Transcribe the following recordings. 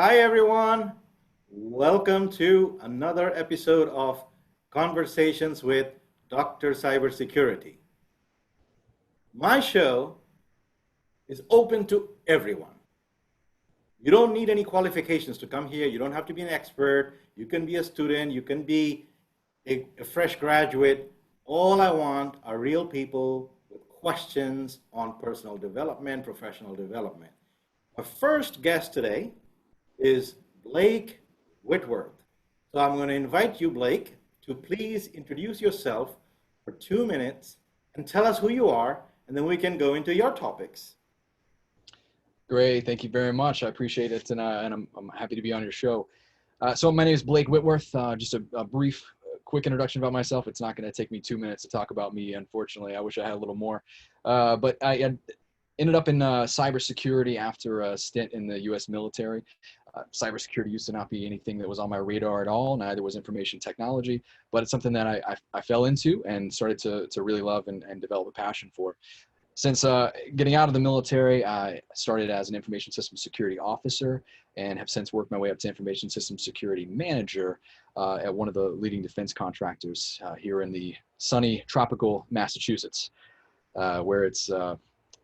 Hi, everyone. Welcome to another episode of Conversations with Dr. Cybersecurity. My show is open to everyone. You don't need any qualifications to come here. You don't have to be an expert. You can be a student. You can be a fresh graduate. All I want are real people with questions on personal development, professional development. Our first guest today is Blake Whitworth. So I'm going to invite you, Blake, to please introduce yourself for 2 minutes and tell us who you are, and then we can go into your topics. Great, thank you very much. I appreciate it, and I'm happy to be on your show. So my name is Blake Whitworth. Just a brief, quick introduction about myself. It's not going to take me 2 minutes to talk about me, unfortunately. I wish I had a little more. But I ended up in cybersecurity after a stint in the U.S. military. Cybersecurity used to not be anything that was on my radar at all. Neither was information technology, but it's something that I fell into and started to really love and develop a passion for. Since getting out of the military, I started as an information systems security officer and have since worked my way up to information systems security manager at one of the leading defense contractors here in the sunny tropical Massachusetts, where it's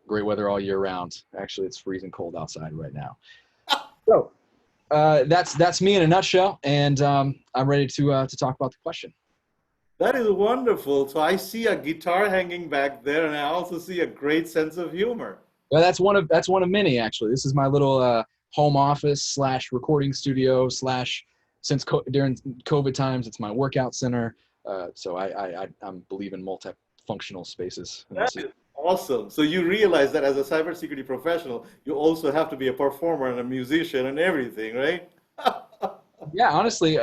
great weather all year round. Actually, it's freezing cold outside right now. So that's me in a nutshell, and I'm ready to talk about the question. That is wonderful. So I see a guitar hanging back there, and I also see a great sense of humor. Well, that's one of many, actually. This is my little home office slash recording studio slash, during COVID times, it's my workout center. So I'm believe in multifunctional spaces. That is awesome. So you realize that as a cybersecurity professional, you also have to be a performer and a musician and everything, right? Yeah, honestly,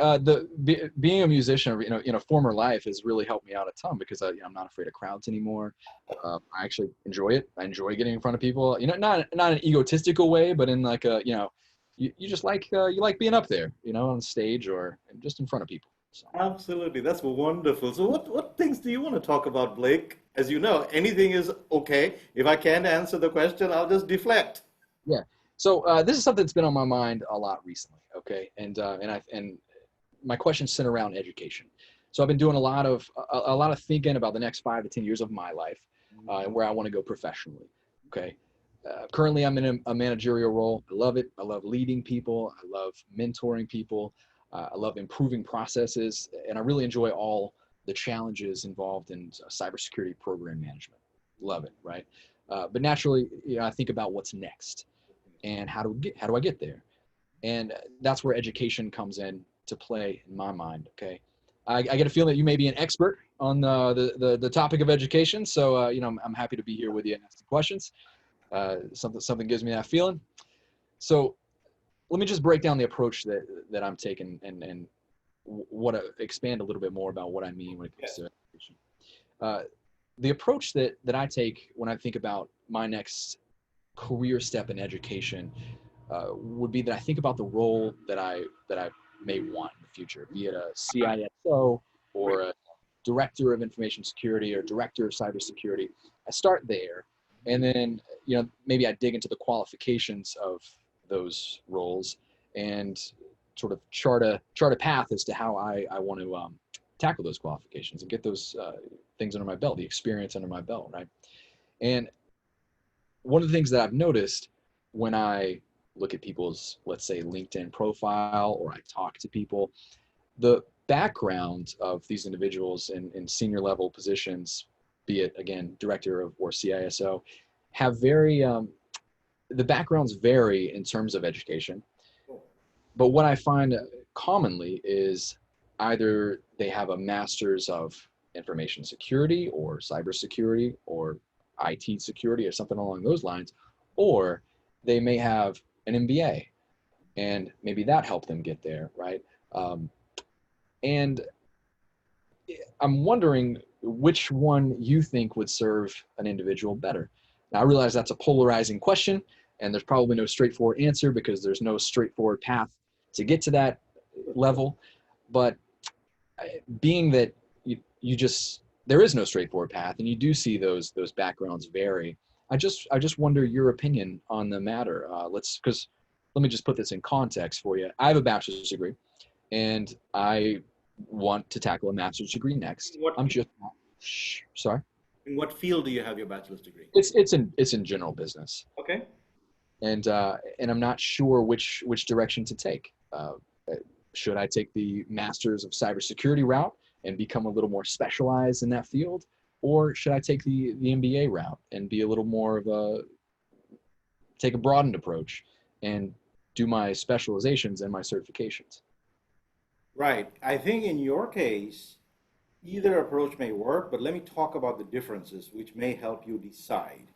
being a musician, in a former life has really helped me out a ton because I'm not afraid of crowds anymore. I actually enjoy it. I enjoy getting in front of people. Not an egotistical way, but in like you just like you like being up there, on stage or just in front of people. So. Absolutely. That's wonderful. So what things do you want to talk about, Blake? As you know, anything is okay. If I can't answer the question, I'll just deflect. Yeah. So this is something that's been on my mind a lot recently. Okay, and my questions center around education. So I've been doing a lot of thinking about the next 5 to 10 years of my life and where I want to go professionally. Okay. Currently, I'm in a managerial role. I love it. I love leading people. I love mentoring people. I love improving processes, and I really enjoy all the challenges involved in cybersecurity program management. Love it, right? But naturally, I think about what's next and how do I get there? And that's where education comes in to play in my mind. Okay, I get a feeling that you may be an expert on the topic of education, so I'm happy to be here with you and ask the questions. Something gives me that feeling. So let me just break down the approach that I'm taking and expand a little bit more about what I mean when it comes to education. The approach that I take when I think about my next career step in education would be that I think about the role that I may want in the future, be it a CISO or a director of information security or director of cybersecurity. I start there, and then maybe I dig into the qualifications of those roles and sort of chart a path as to how I want to tackle those qualifications and get those things under my belt, the experience under my belt, right? And one of the things that I've noticed when I look at people's, let's say, LinkedIn profile, or I talk to people, the background of these individuals in senior level positions, be it, again, director or CISO, have the backgrounds vary in terms of education. But what I find commonly is either they have a master's of information security or cybersecurity or IT security or something along those lines, or they may have an MBA, and maybe that helped them get there, right? And I'm wondering which one you think would serve an individual better. Now, I realize that's a polarizing question, and there's probably no straightforward answer because there's no straightforward path to get to that level. But being that there is no straightforward path, and you do see those backgrounds vary, I just wonder your opinion on the matter. Because let me just put this in context for you. I have a bachelor's degree, and I want to tackle a master's degree next. What, I'm just sorry. in what field do you have your bachelor's degree? It's in general business, Okay. and I'm not sure which direction to take. Should I take the Masters of Cybersecurity route and become a little more specialized in that field, or should I take the MBA route and be a little more of take a broadened approach and do my specializations and my certifications? Right. I think in your case, either approach may work, but let me talk about the differences which may help you decide.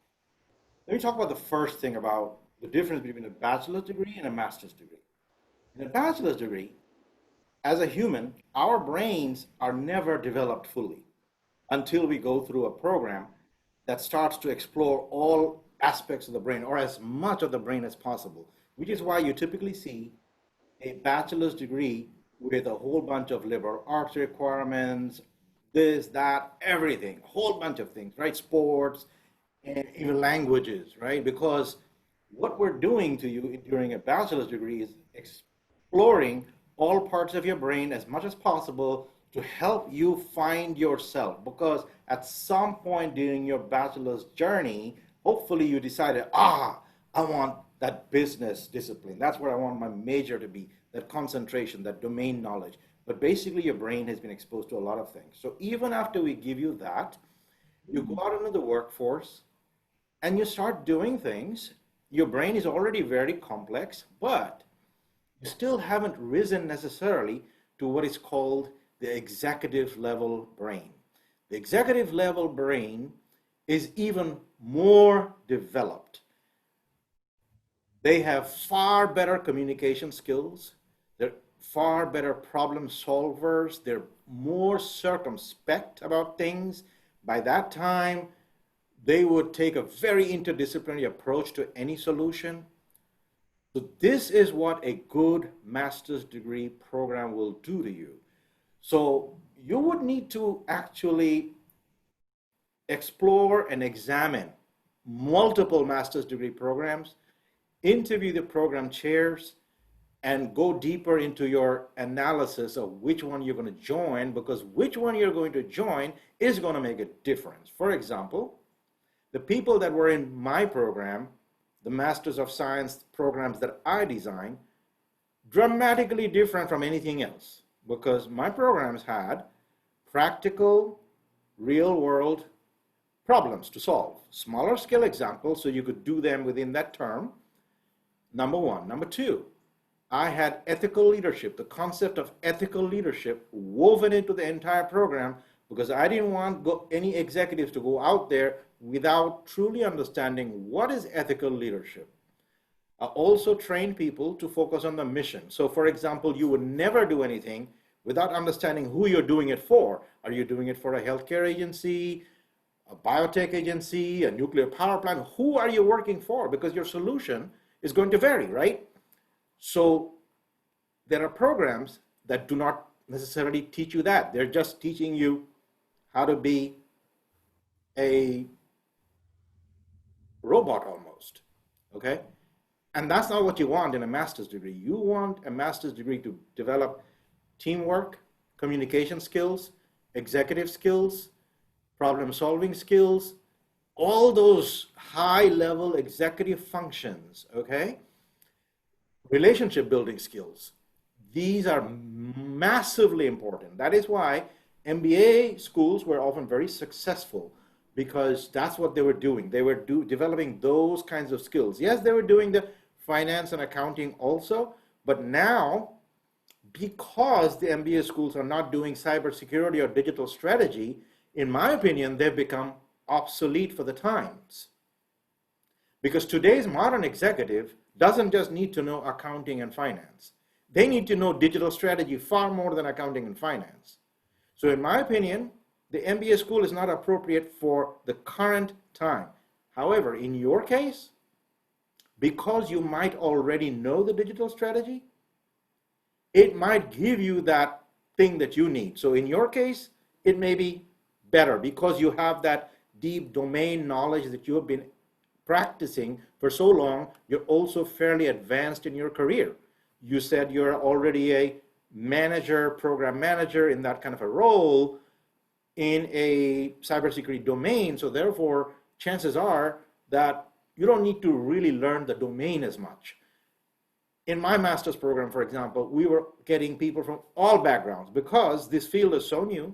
Let me talk about the first thing about the difference between a bachelor's degree and a master's degree. In a bachelor's degree, as a human, our brains are never developed fully until we go through a program that starts to explore all aspects of the brain or as much of the brain as possible, which is why you typically see a bachelor's degree with a whole bunch of liberal arts requirements, this, that, everything, a whole bunch of things, right? Sports and even languages, right? Because what we're doing to you during a bachelor's degree is exploring all parts of your brain as much as possible to help you find yourself. Because at some point during your bachelor's journey, hopefully you decided, I want that business discipline. That's what I want my major to be, that concentration, that domain knowledge. But basically your brain has been exposed to a lot of things. So even after we give you that, you go out into the workforce and you start doing things. Your brain is already very complex, but you still haven't risen necessarily to what is called the executive level brain. The executive level brain is even more developed. They have far better communication skills. They're far better problem solvers. They're more circumspect about things. By that time, they would take a very interdisciplinary approach to any solution. So this is what a good master's degree program will do to you. So you would need to actually explore and examine multiple master's degree programs, interview the program chairs, and go deeper into your analysis of which one you're going to join, because which one you're going to join is going to make a difference. For example, the people that were in my program, the Masters of Science programs that I designed, dramatically different from anything else, because my programs had practical, real-world problems to solve. Smaller scale examples, so you could do them within that term, number one. Number two, I had ethical leadership, the concept of ethical leadership woven into the entire program, because I didn't want any executives to go out there without truly understanding what is ethical leadership. I also train people to focus on the mission. So for example, you would never do anything without understanding who you're doing it for. Are you doing it for a healthcare agency, a biotech agency, a nuclear power plant? Who are you working for? Because your solution is going to vary, right? So there are programs that do not necessarily teach you that. They're just teaching you how to be a robot almost, okay? And that's not what you want in a master's degree. You want a master's degree to develop teamwork, communication skills, executive skills, problem solving skills, all those high level executive functions, okay? Relationship building skills. These are massively important. That is why MBA schools were often very successful, because that's what they were doing. They were developing those kinds of skills. Yes, they were doing the finance and accounting also, but now, because the MBA schools are not doing cybersecurity or digital strategy, in my opinion, they've become obsolete for the times. Because today's modern executive doesn't just need to know accounting and finance. They need to know digital strategy far more than accounting and finance. So in my opinion, the MBA school is not appropriate for the current time. However, in your case, because you might already know the digital strategy, it might give you that thing that you need. So in your case, it may be better because you have that deep domain knowledge that you have been practicing for so long, you're also fairly advanced in your career. You said you're already a manager, program manager in that kind of a role in a cybersecurity domain. So therefore, chances are that you don't need to really learn the domain as much. In my master's program, for example, we were getting people from all backgrounds because this field is so new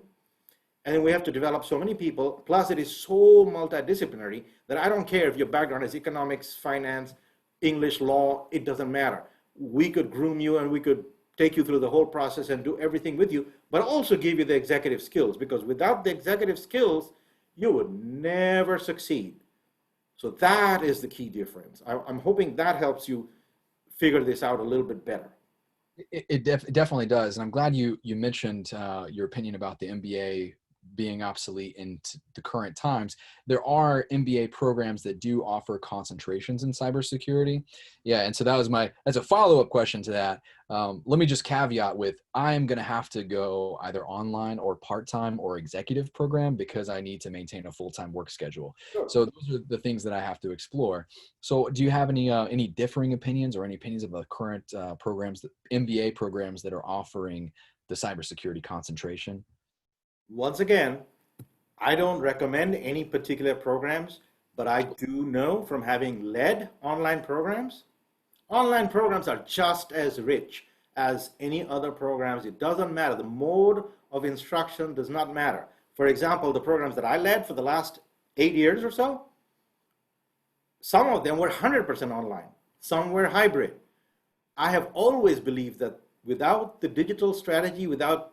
and we have to develop so many people. Plus, it is so multidisciplinary that I don't care if your background is economics, finance, English, law, it doesn't matter. We could groom you and we could take you through the whole process and do everything with you, but also give you the executive skills, because without the executive skills, you would never succeed. So that is the key difference. I'm hoping that helps you figure this out a little bit better. It definitely does. And I'm glad you mentioned your opinion about the MBA being obsolete in the current times. There are MBA programs that do offer concentrations in cybersecurity. Yeah, and so that was as a follow-up question to that. Let me just caveat with, I'm going to have to go either online or part-time or executive program because I need to maintain a full-time work schedule. Sure. So those are the things that I have to explore. So do you have any differing opinions or any opinions of the current programs, MBA programs that are offering the cybersecurity concentration? Once again, I don't recommend any particular programs, but I do know from having led online programs are just as rich as any other programs. It doesn't matter. The mode of instruction does not matter. For example, the programs that I led for the last 8 years or so, some of them were 100% online. Some were hybrid. I have always believed that without the digital strategy, without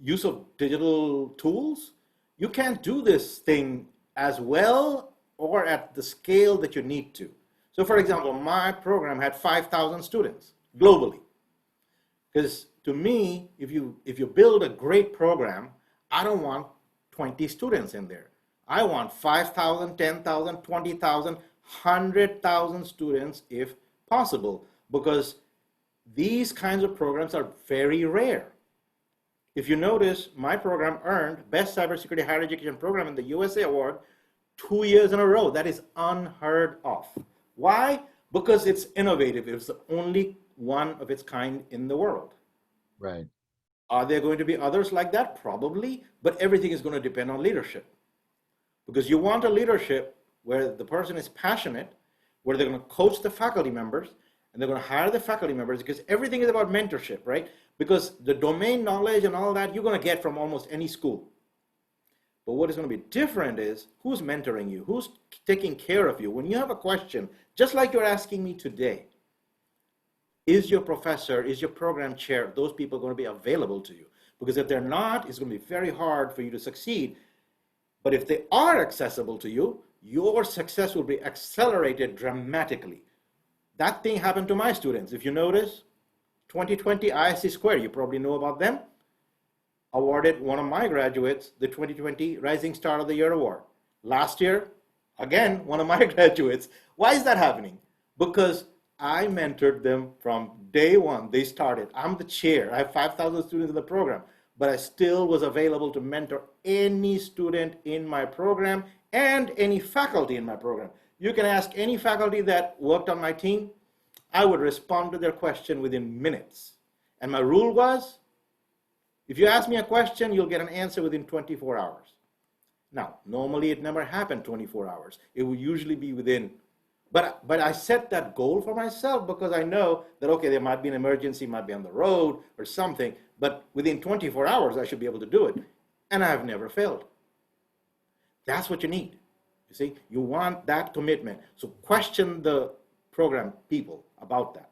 use of digital tools, you can't do this thing as well or at the scale that you need to. So for example, my program had 5,000 students globally. Because to me, if you build a great program, I don't want 20 students in there. I want 5,000, 10,000, 20,000, 100,000 students if possible, because these kinds of programs are very rare. If you notice, my program earned Best Cybersecurity Higher Education Program in the USA Award 2 years in a row. That is unheard of. Why? Because it's innovative. It's the only one of its kind in the world. Right. Are there going to be others like that? Probably, but everything is going to depend on leadership. Because you want a leadership where the person is passionate, where they're going to coach the faculty members, and they're going to hire the faculty members, because everything is about mentorship, right? Because the domain knowledge and all that, you're going to get from almost any school. But what is going to be different is who's mentoring you, who's taking care of you. When you have a question, just like you're asking me today, is your professor, is your program chair, those people going to be available to you? Because if they're not, it's going to be very hard for you to succeed. But if they are accessible to you, your success will be accelerated dramatically. That thing happened to my students. If you notice, 2020 ISC Square, you probably know about them, awarded one of my graduates the 2020 Rising Star of the Year award. Last year, again, one of my graduates. Why is that happening? Because I mentored them from day one. They started. I'm the chair. I have 5,000 students in the program, but I still was available to mentor any student in my program and any faculty in my program. You can ask any faculty that worked on my team. I would respond to their question within minutes. And my rule was, if you ask me a question, you'll get an answer within 24 hours. Now, normally it never happened 24 hours. It would usually be within, but I set that goal for myself because I know that, okay, there might be an emergency, might be on the road or something, but within 24 hours, I should be able to do it. And I have never failed. That's what you need. You see, you want that commitment. So question the program people about that.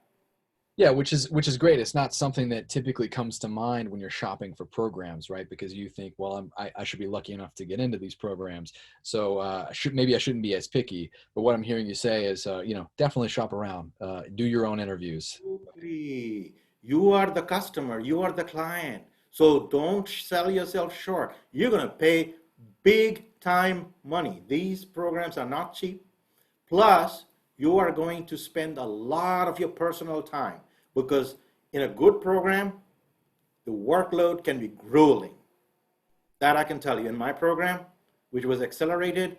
Yeah, which is great. It's not something that typically comes to mind when you're shopping for programs, right? Because you think, well, I should be lucky enough to get into these programs, so maybe I shouldn't be as picky. But what I'm hearing you say is, definitely shop around, do your own interviews. You are the customer, you are the client, so don't sell yourself short. You're going to pay big time money. These programs are not cheap. Plus, you are going to spend a lot of your personal time, because in a good program, the workload can be grueling. That I can tell you. In my program, which was accelerated,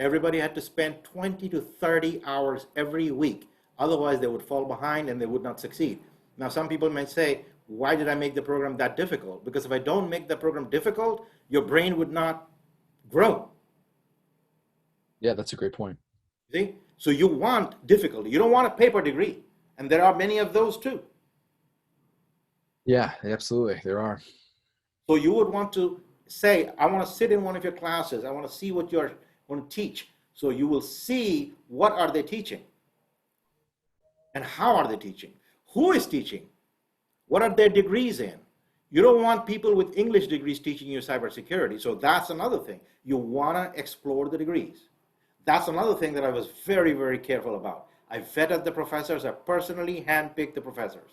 Everybody had to spend 20 to 30 hours every week. Otherwise, they would fall behind and they would not succeed. Now, some people might say, why did I make the program that difficult? Because if I don't make the program difficult, your brain would not grow. Yeah, that's a great point. See? So you want difficulty. You don't want a paper degree. And there are many of those too. Yeah, absolutely. There are. So you would want to say, I want to sit in one of your classes. I want to see what you're going to teach. So you will see what are they teaching and how are they teaching? Who is teaching? What are their degrees in? You don't want people with English degrees teaching you cybersecurity. So that's another thing. You want to explore the degrees. That's another thing that I was very, very careful about. I vetted the professors. I personally handpicked the professors.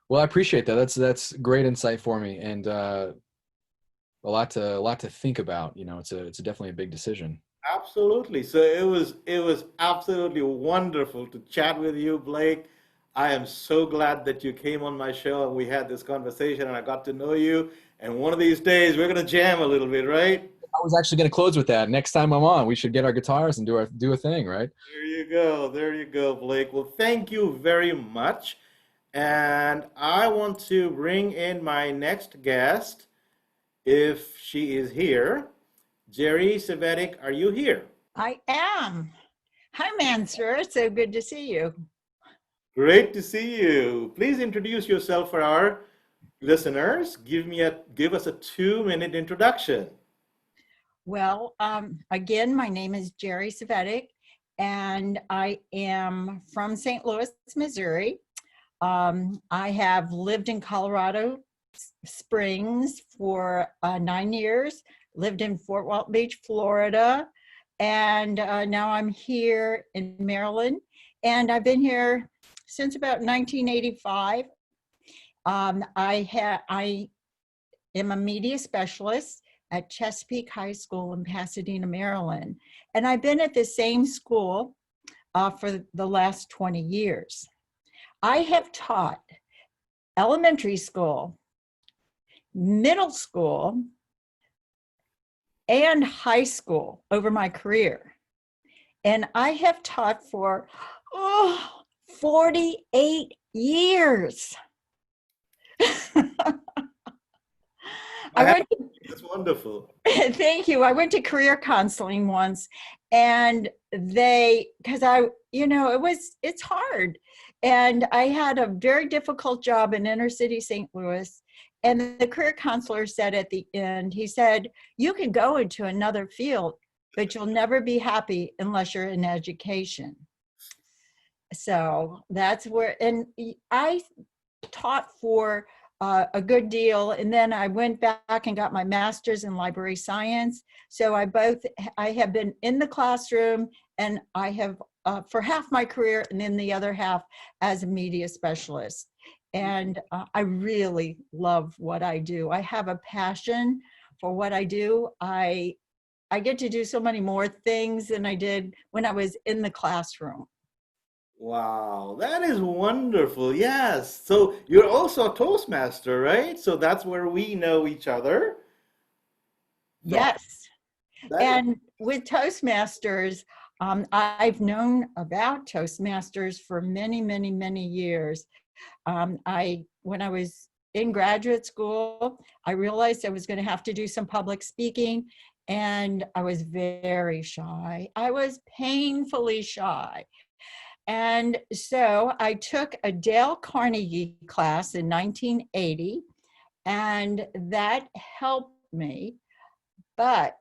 Well, I appreciate that. That's great insight for me, and a lot to think about. You know, it's definitely a big decision. Absolutely. So it was absolutely wonderful to chat with you, Blake. I am so glad that you came on my show and we had this conversation and I got to know you. And one of these days we're gonna jam a little bit, right? I was actually going to close with that. Next time I'm on, we should get our guitars and do a thing, right? There you go. There you go, Blake. Well, thank you very much. And I want to bring in my next guest, if she is here. Geri Cvetic, are you here? I am. Hi, Mansur. So good to see you. Great to see you. Please introduce yourself for our listeners. Give us a 2-minute introduction. Well, again, my name is Geri Cvetic, and I am from St. Louis, Missouri. I have lived in Colorado Springs for 9 years, lived in Fort Walton Beach, Florida, and now I'm here in Maryland. And I've been here since about 1985. I am a media specialist at Chesapeake High School in Pasadena, Maryland. And I've been at the same school for the last 20 years. I have taught elementary school, middle school, and high school over my career. And I have taught for 48 years. That's wonderful. Thank you. I went to career counseling once, and because it's hard. And I had a very difficult job in inner city St. Louis. And the career counselor said at the end, he said, you can go into another field, but you'll never be happy unless you're in education. So that's where, and I taught for a good deal. And then I went back and got my master's in library science. So I have been in the classroom, and I have for half my career, and then the other half as a media specialist. And I really love what I do. I have a passion for what I do. I get to do so many more things than I did when I was in the classroom. Wow, that is wonderful. Yes. So you're also a Toastmaster, right? So that's where we know each other. Yes. And with Toastmasters, I've known about Toastmasters for many, many, many years. When I was in graduate school, I realized I was going to have to do some public speaking, and I was very shy. I was painfully shy. And so I took a Dale Carnegie class in 1980, and that helped me. But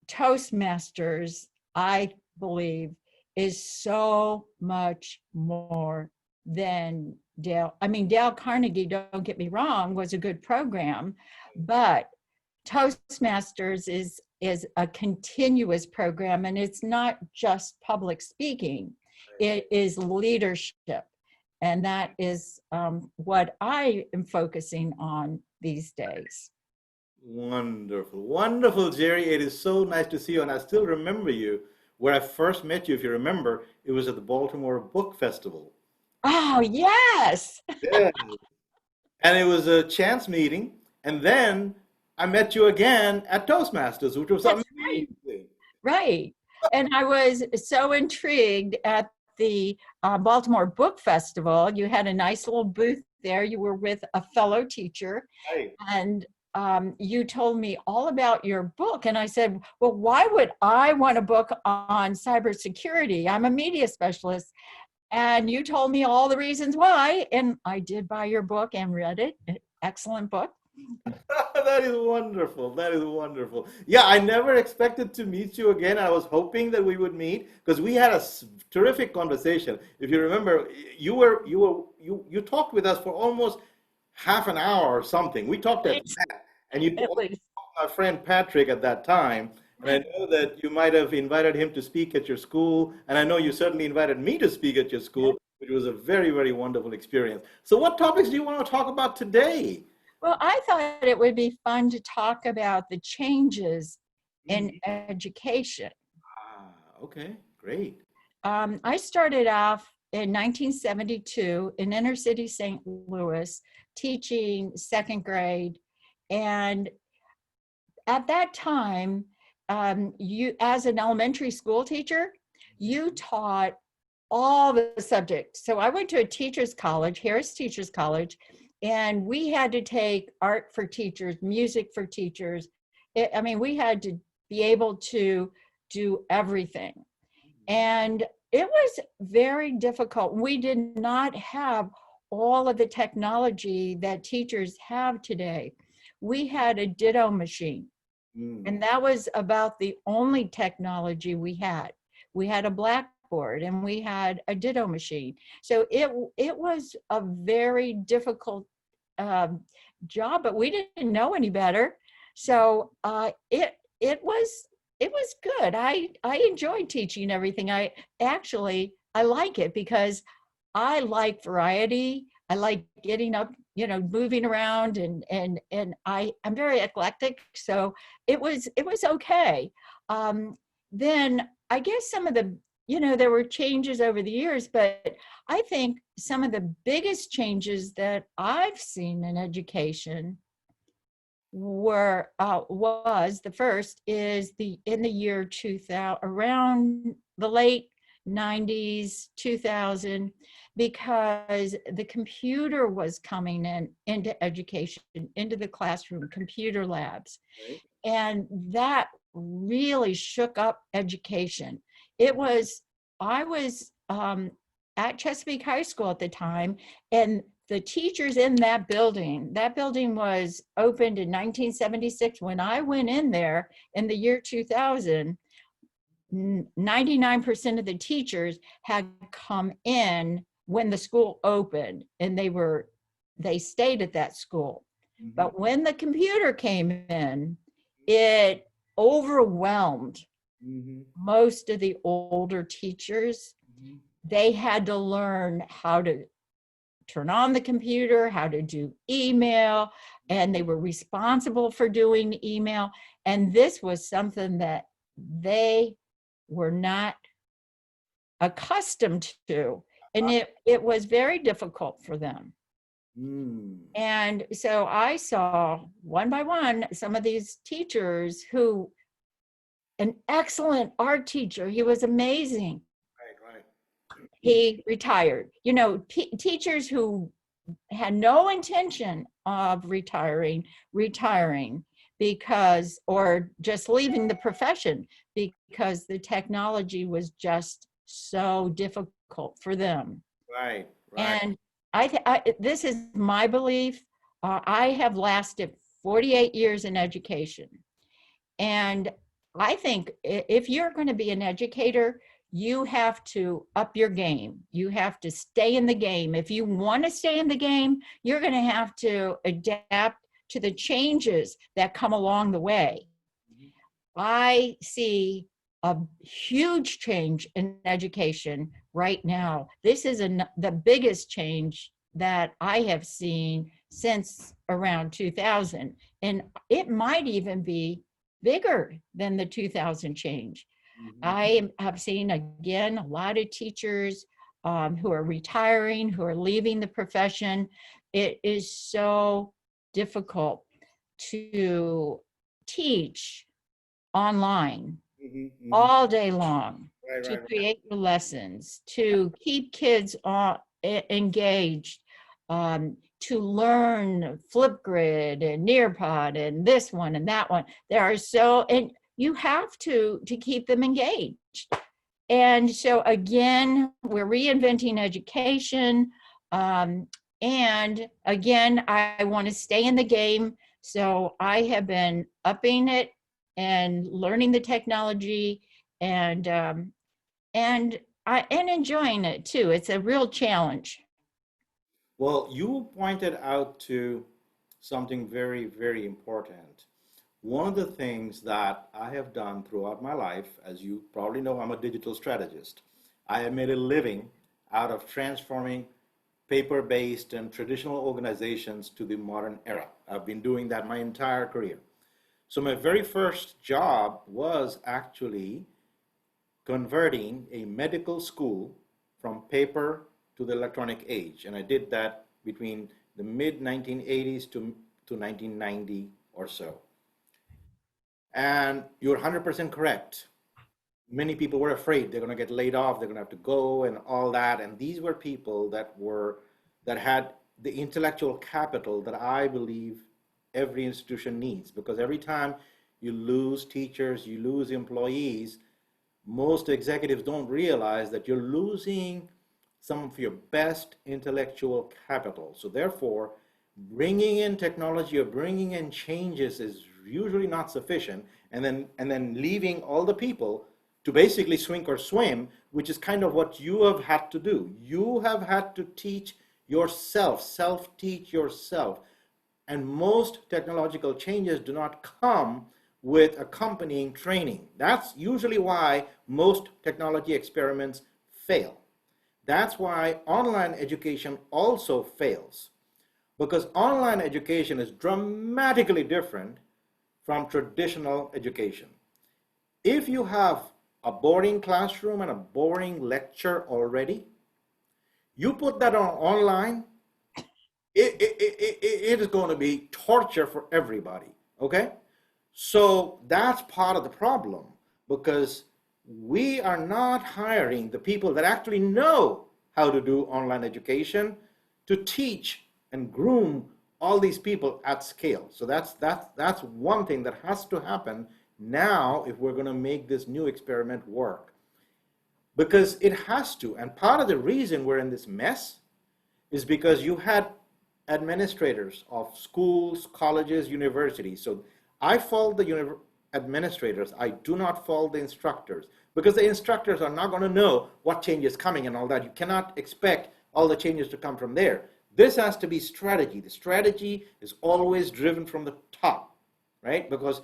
Toastmasters, I believe, is so much more than Dale. I mean, Dale Carnegie, don't get me wrong, was a good program, but Toastmasters is a continuous program, and it's not just public speaking. It is leadership, and that is what I am focusing on these days. Wonderful. Wonderful, Geri. It is so nice to see you. And I still remember you. Where I first met you, if you remember, it was at the Baltimore Book Festival. Oh, yes. Yeah. And it was a chance meeting. And then I met you again at Toastmasters, which was That's right. amazing. Right. And I was so intrigued at the Baltimore Book Festival. You had a nice little booth there. You were with a fellow teacher, Right. and you told me all about your book. And I said, well, why would I want a book on cybersecurity? I'm a media specialist. And you told me all the reasons why. And I did buy your book and read it. Excellent book. That is wonderful. That is wonderful. Yeah, I never expected to meet you again. I was hoping that we would meet because we had a terrific conversation. If you remember, you talked with us for almost half an hour or something. We talked at that, and you At talked least. to my friend Patrick at that time. And I know that you might have invited him to speak at your school, and I know you certainly invited me to speak at your school, which was a very, very wonderful experience. So, what topics do you want to talk about today? Well, I thought it would be fun to talk about the changes in Mhm. education. Okay, great. I started off in 1972 in inner city St. Louis teaching second grade. And at that time, you, as an elementary school teacher, you taught all the subjects. So I went to a teacher's college, Harris Teachers College, and we had to take art for teachers, music for teachers. I mean, we had to be able to do everything. And it was very difficult. We did not have all of the technology that teachers have today. We had a ditto machine, Mm. and that was about the only technology we had. We had a blackboard and we had a ditto machine. So it was a very difficult um, job, but we didn't know any better. So it was good. I enjoyed teaching everything. I like it because I like variety. I like getting up, you know, moving around, and I'm very eclectic. So it was okay. Um, then I guess some of the, you know, there were changes over the years, but I think some of the biggest changes that I've seen in education was the first is the in the year 2000, around the late 90s, 2000, because the computer was coming into education, into the classroom, computer labs, Right. and that really shook up education. It was, I was at Chesapeake High School at the time, and the teachers in that building was opened in 1976. When I went in there in the year 2000, 99% of the teachers had come in when the school opened, and they stayed at that school. Mhm. But when the computer came in, it overwhelmed Mhm. most of the older teachers. Mhm. They had to learn how to turn on the computer, how to do email, and they were responsible for doing email. And this was something that they were not accustomed to. And it was very difficult for them. Mm. And so I saw one by one some of these teachers who, an excellent art teacher, he was amazing. Right, right. He retired. You know, teachers who had no intention of retiring because, or just leaving the profession because the technology was just so difficult for them. Right, right. And this is my belief. I have lasted 48 years in education. And I think if you're going to be an educator, you have to up your game. You have to stay in the game. If you want to stay in the game, you're going to have to adapt to the changes that come along the way. Mhm. I see a huge change in education right now. This is the biggest change that I have seen since around 2000. And it might even be bigger than the 2000 change. Mhm. I have seen, again, a lot of teachers who are retiring, who are leaving the profession. It is so difficult to teach online Mm-hmm. all day long, Right, to right, right. create your lessons, to keep kids engaged, to learn Flipgrid and Nearpod and this one and that one. There are so, and you have to keep them engaged. And so again, we're reinventing education. And again, I want to stay in the game. So I have been upping it and learning the technology and and enjoying it too. It's a real challenge. Well, you pointed out to something very, very important. One of the things that I have done throughout my life, as you probably know, I'm a digital strategist. I have made a living out of transforming paper-based and traditional organizations to the modern era. I've been doing that my entire career. So my very first job was actually converting a medical school from paper to the electronic age. And I did that between the mid 1980s to 1990 or so. And you're 100% correct. Many people were afraid they're going to get laid off, they're going to have to go and all that. And these were people that had the intellectual capital that I believe every institution needs, because every time you lose teachers, you lose employees, most executives don't realize that you're losing some of your best intellectual capital. So therefore, bringing in technology or bringing in changes is usually not sufficient, and then leaving all the people to basically sink or swim, which is kind of what you have had to do. You have had to teach yourself, self-teach yourself. And most technological changes do not come with accompanying training. That's usually why most technology experiments fail. That's why online education also fails, because online education is dramatically different from traditional education. If you have a boring classroom and a boring lecture already, you put that on online, it is going to be torture for everybody, okay? So that's part of the problem, because we are not hiring the people that actually know how to do online education to teach and groom all these people at scale. So that's one thing that has to happen now if we're going to make this new experiment work, because it has to. And part of the reason we're in this mess is because you had administrators of schools, colleges, universities. So I fault the administrators. I do not fault the instructors, because the instructors are not going to know what change is coming and all that. You cannot expect all the changes to come from there. This has to be strategy. The strategy is always driven from the top, right? Because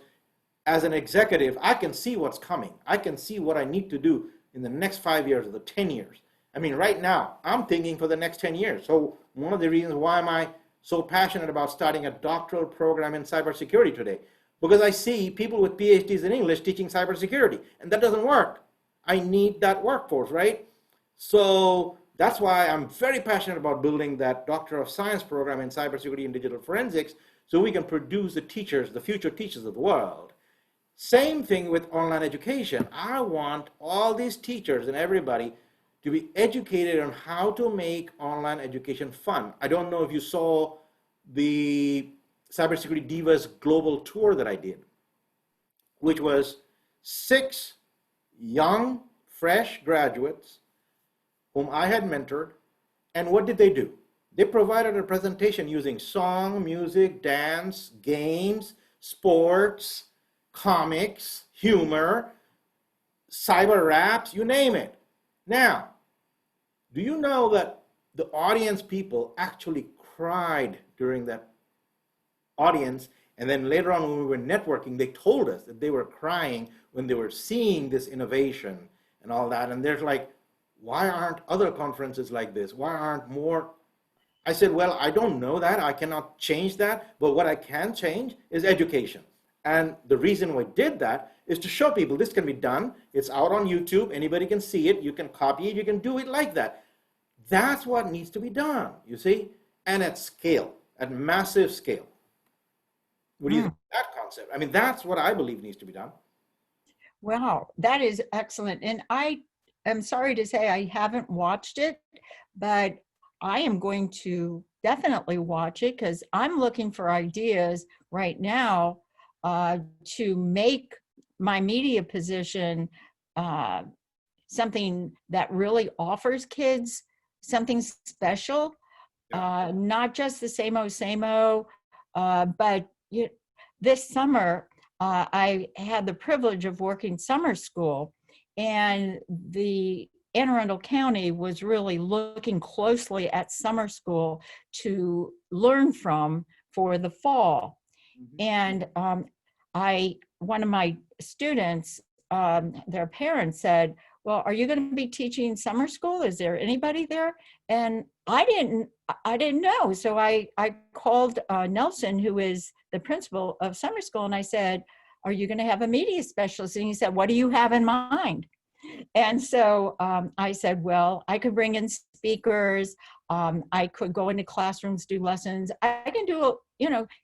as an executive, I can see what's coming. I can see what I need to do in the next 5 years or the 10 years. I mean, right now, I'm thinking for the next 10 years. So one of the reasons why am I so passionate about starting a doctoral program in cybersecurity today, because I see people with PhDs in English teaching cybersecurity, and that doesn't work. I need that workforce, right? So that's why I'm very passionate about building that Doctor of Science program in cybersecurity and digital forensics, so we can produce the teachers, the future teachers of the world. Same thing with online education. I want all these teachers and everybody to be educated on how to make online education fun. I don't know if you saw the Cybersecurity Divas global tour that I did, which was 6 young, fresh graduates whom I had mentored. And what did they do? They provided a presentation using song, music, dance, games, sports, comics, humor, cyber raps, you name it. Now, do you know that the audience people actually cried during that audience? And then later on when we were networking, they told us that they were crying when they were seeing this innovation and all that. And they're like, why aren't other conferences like this? Why aren't more? I said, well, I don't know that. I cannot change that. But what I can change is education. And the reason we did that is to show people this can be done. It's out on YouTube. Anybody can see it. You can copy it. You can do it like that. That's what needs to be done, you see? And at scale, at massive scale. What do you think of that concept? I mean, that's what I believe needs to be done. Wow, that is excellent. And I am sorry to say I haven't watched it, but I am going to definitely watch it because I'm looking for ideas right now to make my media position uh, something that really offers kids something special, not just the same old, but this summer, I had the privilege of working summer school, and the Anne Arundel County was really looking closely at summer school to learn from for the fall. And one of my students, their parents said, well, are you going to be teaching summer school? Is there anybody there? And I didn't know. So I called Nelson, who is the principal of summer school, and I said, are you going to have a media specialist? And he said, what do you have in mind? And so I said, well, I could bring in speakers. I could go into classrooms, do lessons. I can do,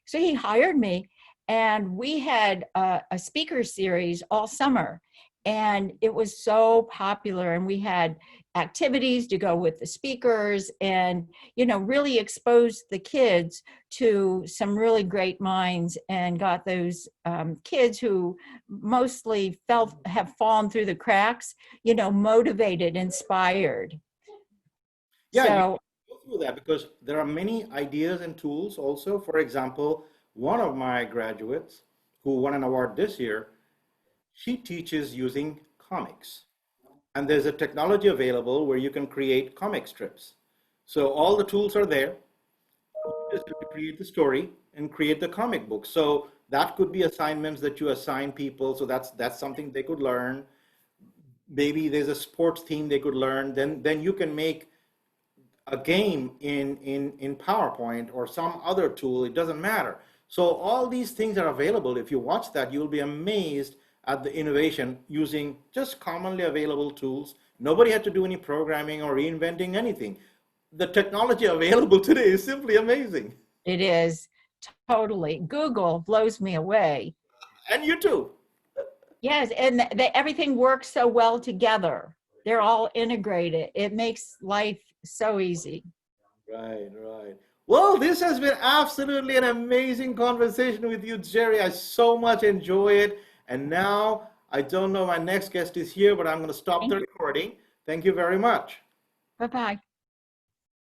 so he hired me, and we had a speaker series all summer, and it was so popular, and we had activities to go with the speakers, and really exposed the kids to some really great minds, and got those kids who mostly have fallen through the cracks, motivated, inspired. Yeah, So you go through that because there are many ideas and tools also. For example, one of my graduates who won an award this year, she teaches using comics. And there's a technology available where you can create comic strips. So all the tools are there. You just have to create the story and create the comic book. So that could be assignments that you assign people. So that's something they could learn. Maybe there's a sports theme they could learn. Then you can make a game in PowerPoint or some other tool. It doesn't matter. So all these things are available. If you watch that, you'll be amazed at the innovation using just commonly available tools. Nobody had to do any programming or reinventing anything. The technology available today is simply amazing. it is totally. Google blows me away. And you too. Yes, and everything works so well together. They're all integrated. It makes life so easy. Right. Well, this has been absolutely an amazing conversation with you, Geri. I so much enjoy it. And now, I don't know, my next guest is here, but I'm going to stop the recording. Thank you very much. Bye-bye.